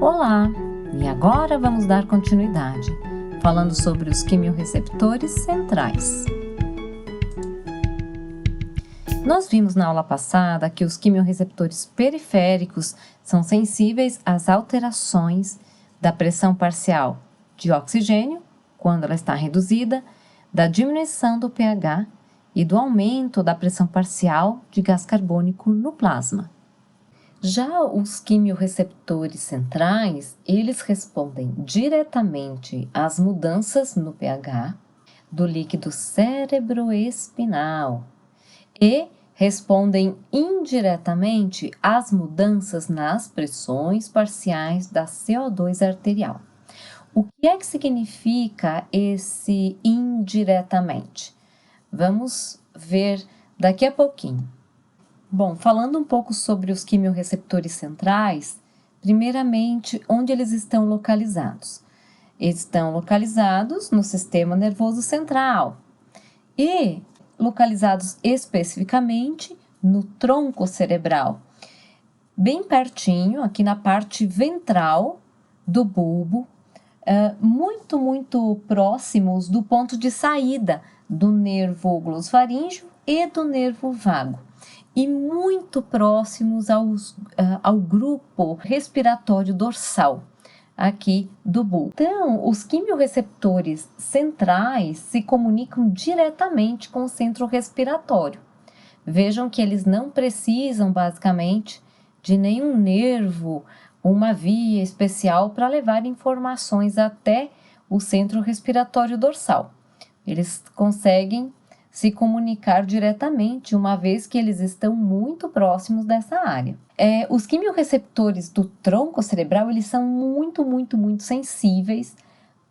Olá! E agora vamos dar continuidade, falando sobre os quimiorreceptores centrais. Nós vimos na aula passada que os quimiorreceptores periféricos são sensíveis às alterações da pressão parcial de oxigênio, quando ela está reduzida, da diminuição do pH e do aumento da pressão parcial de gás carbônico no plasma. Já os quimiorreceptores centrais, eles respondem diretamente às mudanças no pH do líquido cerebroespinal e respondem indiretamente às mudanças nas pressões parciais da CO2 arterial. O que é que significa esse indiretamente? Vamos ver daqui a pouquinho. Bom, falando um pouco sobre os quimiorreceptores centrais, primeiramente, onde eles estão localizados? Eles estão localizados no sistema nervoso central e localizados especificamente no tronco cerebral, bem pertinho, aqui na parte ventral do bulbo, muito próximos do ponto de saída do nervo glossofaríngeo e do nervo vago, e muito próximos ao grupo respiratório dorsal, aqui do bulbo. Então, os quimiorreceptores centrais se comunicam diretamente com o centro respiratório. Vejam que eles não precisam, basicamente, de nenhum nervo, uma via especial para levar informações até o centro respiratório dorsal. Eles conseguem se comunicar diretamente, uma vez que eles estão muito próximos dessa área. Os quimiorreceptores do tronco cerebral, eles são muito sensíveis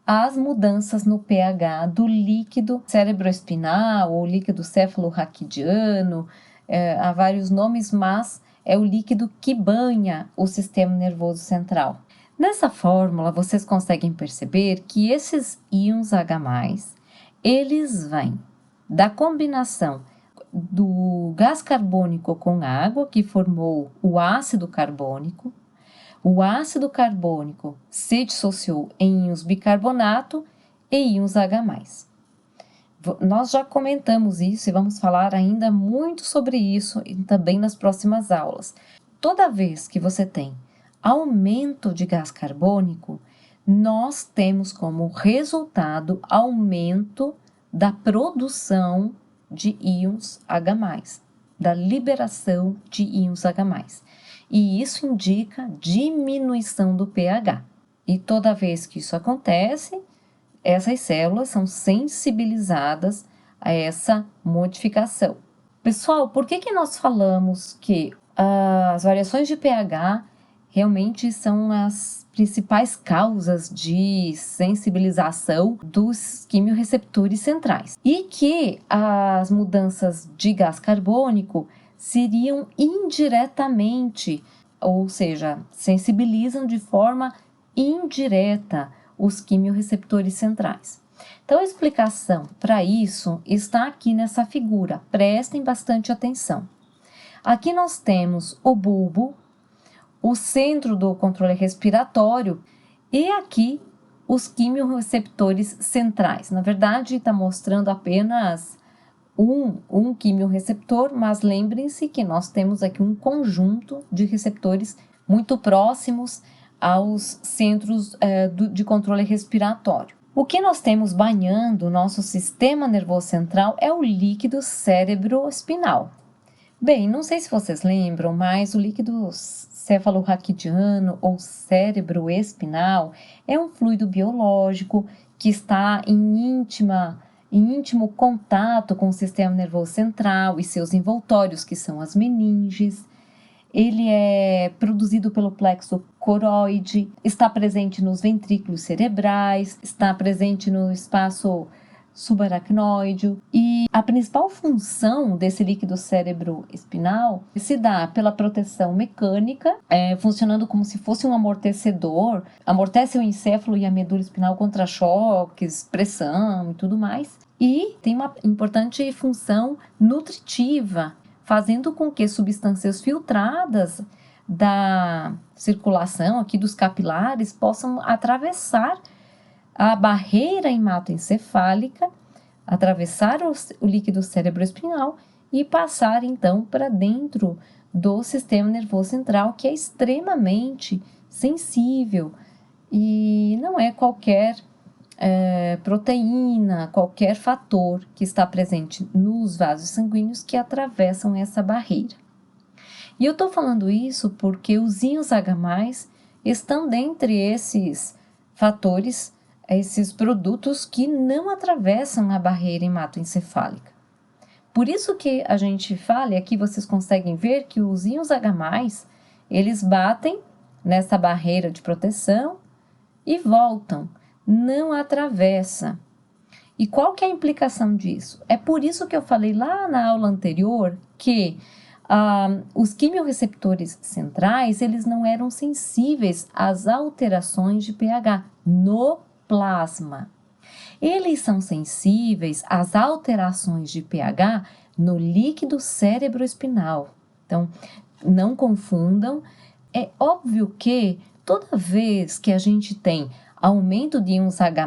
às mudanças no pH do líquido cerebroespinal ou líquido cefalorraquidiano, há vários nomes, mas é o líquido que banha o sistema nervoso central. Nessa fórmula, vocês conseguem perceber que esses íons H+, eles vêm da combinação do gás carbônico com água, que formou o ácido carbônico. O ácido carbônico se dissociou em íons bicarbonato e íons H+. Nós já comentamos isso e vamos falar ainda muito sobre isso e também nas próximas aulas. Toda vez que você tem aumento de gás carbônico, nós temos como resultado aumento da produção de íons H+, da liberação de íons H+. E isso indica diminuição do pH. E toda vez que isso acontece, essas células são sensibilizadas a essa modificação. Pessoal, por que nós falamos que as variações de pH realmente são as principais causas de sensibilização dos quimiorreceptores centrais? E que as mudanças de gás carbônico seriam indiretamente, ou seja, sensibilizam de forma indireta os quimiorreceptores centrais. Então, a explicação para isso está aqui nessa figura. Prestem bastante atenção. Aqui nós temos o bulbo, o centro do controle respiratório e aqui os quimiorreceptores centrais. Na verdade, está mostrando apenas um quimiorreceptor, mas lembrem-se que nós temos aqui um conjunto de receptores muito próximos aos centros de controle respiratório. O que nós temos banhando o nosso sistema nervoso central é o líquido cerebroespinal. Bem, não sei se vocês lembram, mas o líquido cefalorraquidiano ou cerebroespinal é um fluido biológico que está em íntimo contato com o sistema nervoso central e seus envoltórios, que são as meninges. Ele é produzido pelo plexo coroide, está presente nos ventrículos cerebrais, está presente no espaço subaracnoide, e a principal função desse líquido cerebroespinal se dá pela proteção mecânica, funcionando como se fosse um amortecedor, amortece o encéfalo e a medula espinal contra choques, pressão e tudo mais, e tem uma importante função nutritiva, fazendo com que substâncias filtradas da circulação aqui dos capilares possam atravessar a barreira hematoencefálica, atravessar o líquido cerebroespinal e passar então para dentro do sistema nervoso central, que é extremamente sensível e não é qualquer proteína, qualquer fator que está presente nos vasos sanguíneos que atravessam essa barreira. E eu estou falando isso porque os íons H+, estão dentre esses fatores, esses produtos que não atravessam a barreira hematoencefálica. Por isso que a gente fala, e aqui vocês conseguem ver que os íons H+, eles batem nessa barreira de proteção e voltam, não atravessa. E qual que é a implicação disso? É por isso que eu falei lá na aula anterior que os quimiorreceptores centrais, eles não eram sensíveis às alterações de pH no plasma. Eles são sensíveis às alterações de pH no líquido cerebroespinal. Então, não confundam. É óbvio que toda vez que a gente tem aumento de íons H+,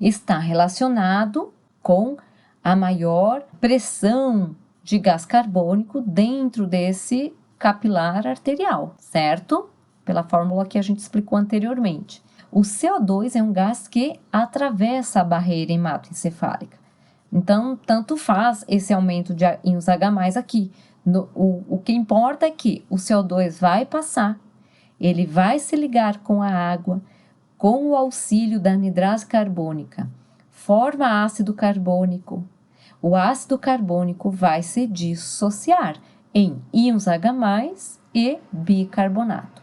está relacionado com a maior pressão de gás carbônico dentro desse capilar arterial, certo? Pela fórmula que a gente explicou anteriormente. O CO2 é um gás que atravessa a barreira hematoencefálica. Então, tanto faz esse aumento de íons H+ aqui. O que importa é que o CO2 vai passar, ele vai se ligar com a água, com o auxílio da anidrase carbônica, forma ácido carbônico. O ácido carbônico vai se dissociar em íons H+ e bicarbonato.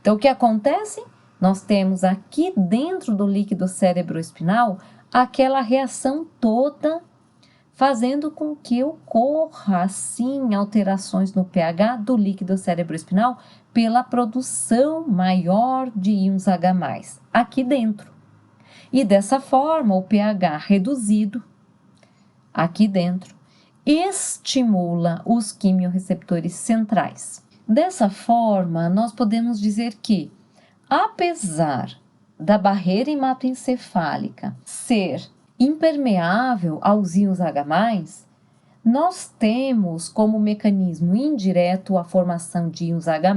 Então, o que acontece? Nós temos aqui dentro do líquido cerebroespinal aquela reação toda, fazendo com que ocorra, assim, alterações no pH do líquido cerebroespinal pela produção maior de íons H+, aqui dentro. E dessa forma, o pH reduzido, aqui dentro, estimula os quimiorreceptores centrais. Dessa forma, nós podemos dizer que, apesar da barreira hematoencefálica ser impermeável aos íons H+, nós temos como mecanismo indireto a formação de íons H+,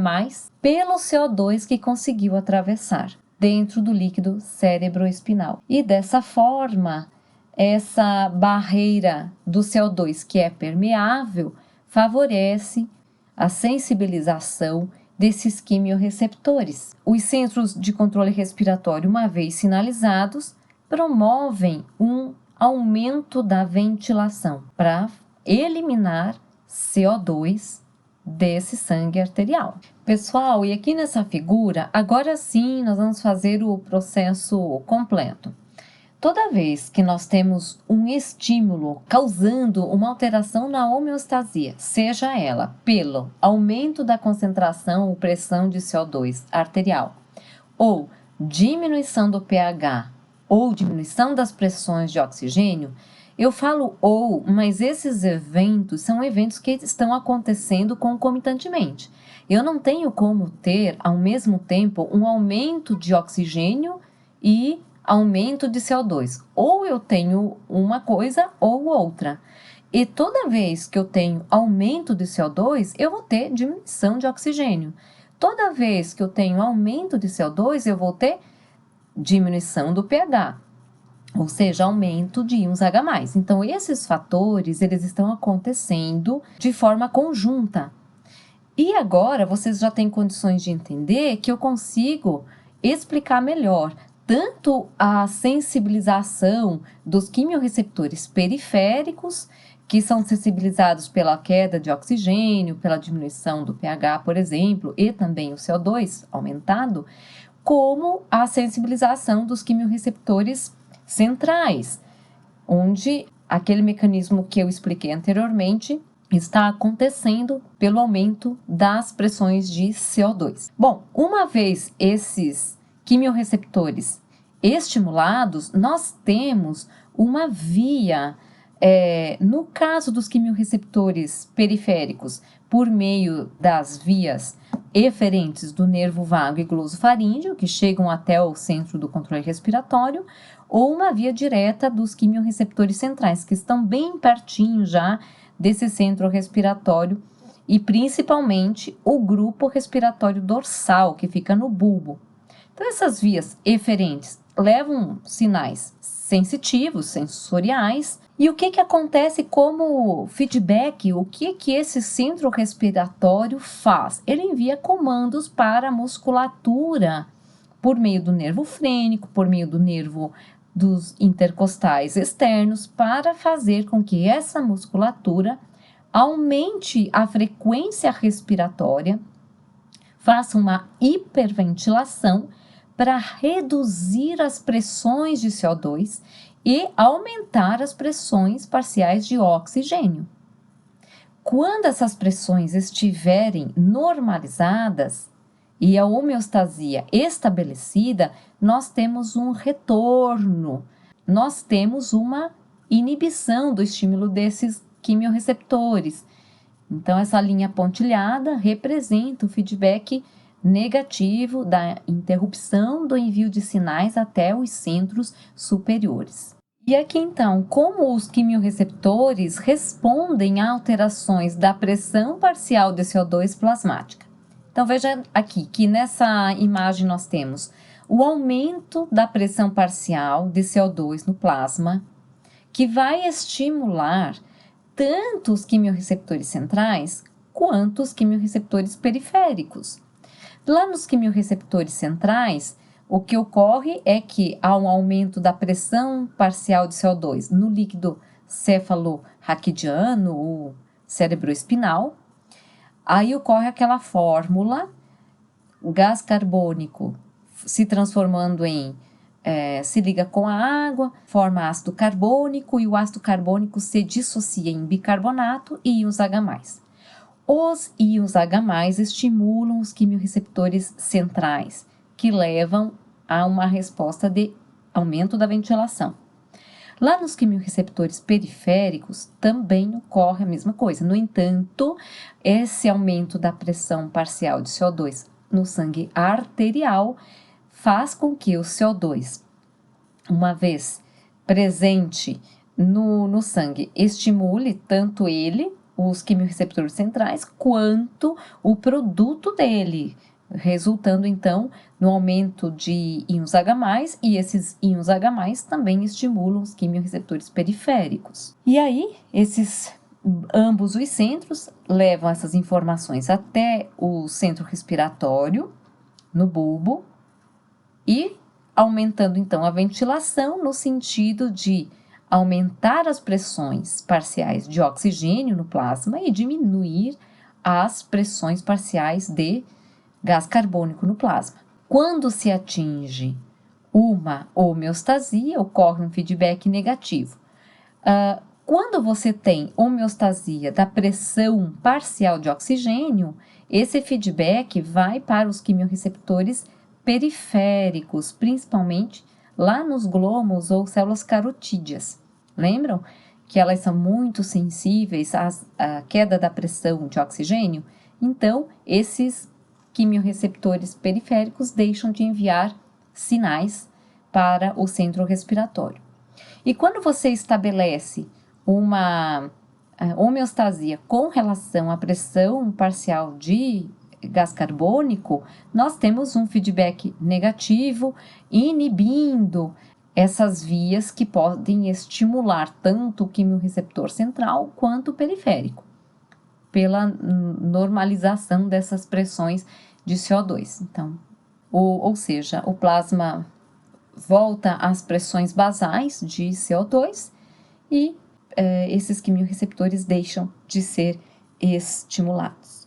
pelo CO2 que conseguiu atravessar dentro do líquido cerebroespinal. E dessa forma, essa barreira do CO2 que é permeável favorece a sensibilização desses quimiorreceptores. Os centros de controle respiratório, uma vez sinalizados, promovem um aumento da ventilação para eliminar CO2 desse sangue arterial. Pessoal, e aqui nessa figura, agora sim nós vamos fazer o processo completo. Toda vez que nós temos um estímulo causando uma alteração na homeostasia, seja ela pelo aumento da concentração ou pressão de CO2 arterial, ou diminuição do pH, ou diminuição das pressões de oxigênio, eu falo ou, mas esses eventos são eventos que estão acontecendo concomitantemente. Eu não tenho como ter, ao mesmo tempo, um aumento de oxigênio e aumento de CO2. Ou eu tenho uma coisa ou outra. E toda vez que eu tenho aumento de CO2, eu vou ter diminuição de oxigênio. Toda vez que eu tenho aumento de CO2, eu vou ter diminuição do pH, ou seja, aumento de íons H+. Então, esses fatores, eles estão acontecendo de forma conjunta. E agora, vocês já têm condições de entender que eu consigo explicar melhor tanto a sensibilização dos quimiorreceptores periféricos, que são sensibilizados pela queda de oxigênio, pela diminuição do pH, por exemplo, e também o CO2 aumentado, como a sensibilização dos quimiorreceptores centrais, onde aquele mecanismo que eu expliquei anteriormente está acontecendo pelo aumento das pressões de CO2. Bom, uma vez esses quimiorreceptores estimulados, nós temos uma via, no caso dos quimiorreceptores periféricos, por meio das vias eferentes do nervo vago e glosofaríngeo, que chegam até o centro do controle respiratório, ou uma via direta dos quimiorreceptores centrais, que estão bem pertinho já desse centro respiratório, e principalmente o grupo respiratório dorsal, que fica no bulbo. Então, essas vias eferentes levam sinais sensitivos, sensoriais. E o que acontece como feedback? O que esse centro respiratório faz? Ele envia comandos para a musculatura por meio do nervo frênico, por meio do nervo dos intercostais externos, para fazer com que essa musculatura aumente a frequência respiratória, faça uma hiperventilação para reduzir as pressões de CO2 e aumentar as pressões parciais de oxigênio. Quando essas pressões estiverem normalizadas e a homeostasia estabelecida, nós temos um retorno, nós temos uma inibição do estímulo desses quimiorreceptores. Então, essa linha pontilhada representa o feedback negativo da interrupção do envio de sinais até os centros superiores. E aqui então, como os quimiorreceptores respondem a alterações da pressão parcial de CO2 plasmática. Então veja aqui que nessa imagem nós temos o aumento da pressão parcial de CO2 no plasma, que vai estimular tanto os quimiorreceptores centrais quanto os quimiorreceptores periféricos. Lá nos quimiorreceptores centrais, o que ocorre é que há um aumento da pressão parcial de CO2 no líquido cefalorraquidiano ou cerebroespinal. Aí ocorre aquela fórmula, o gás carbônico se transformando se liga com a água, forma ácido carbônico e o ácido carbônico se dissocia em bicarbonato e íons H+. Os íons H+ estimulam os quimiorreceptores centrais, que levam a uma resposta de aumento da ventilação. Lá nos quimiorreceptores periféricos também ocorre a mesma coisa. No entanto, esse aumento da pressão parcial de CO2 no sangue arterial faz com que o CO2, uma vez presente no sangue, estimule tanto ele, os quimiorreceptores centrais, quanto o produto dele, resultando então no aumento de íons H+, e esses íons H+ também estimulam os quimiorreceptores periféricos. E aí, ambos os centros levam essas informações até o centro respiratório, no bulbo, e aumentando então a ventilação no sentido de aumentar as pressões parciais de oxigênio no plasma e diminuir as pressões parciais de gás carbônico no plasma. Quando se atinge uma homeostasia, ocorre um feedback negativo. Quando você tem homeostasia da pressão parcial de oxigênio, esse feedback vai para os quimiorreceptores periféricos, principalmente lá nos glomos ou células carotídeas. Lembram que elas são muito sensíveis à queda da pressão de oxigênio? Então, esses quimiorreceptores periféricos deixam de enviar sinais para o centro respiratório. E quando você estabelece uma homeostasia com relação à pressão parcial de gás carbônico, nós temos um feedback negativo, inibindo essas vias que podem estimular tanto o quimiorreceptor central quanto o periférico, pela normalização dessas pressões de CO2. Então, ou seja, o plasma volta às pressões basais de CO2 e esses quimiorreceptores deixam de ser estimulados.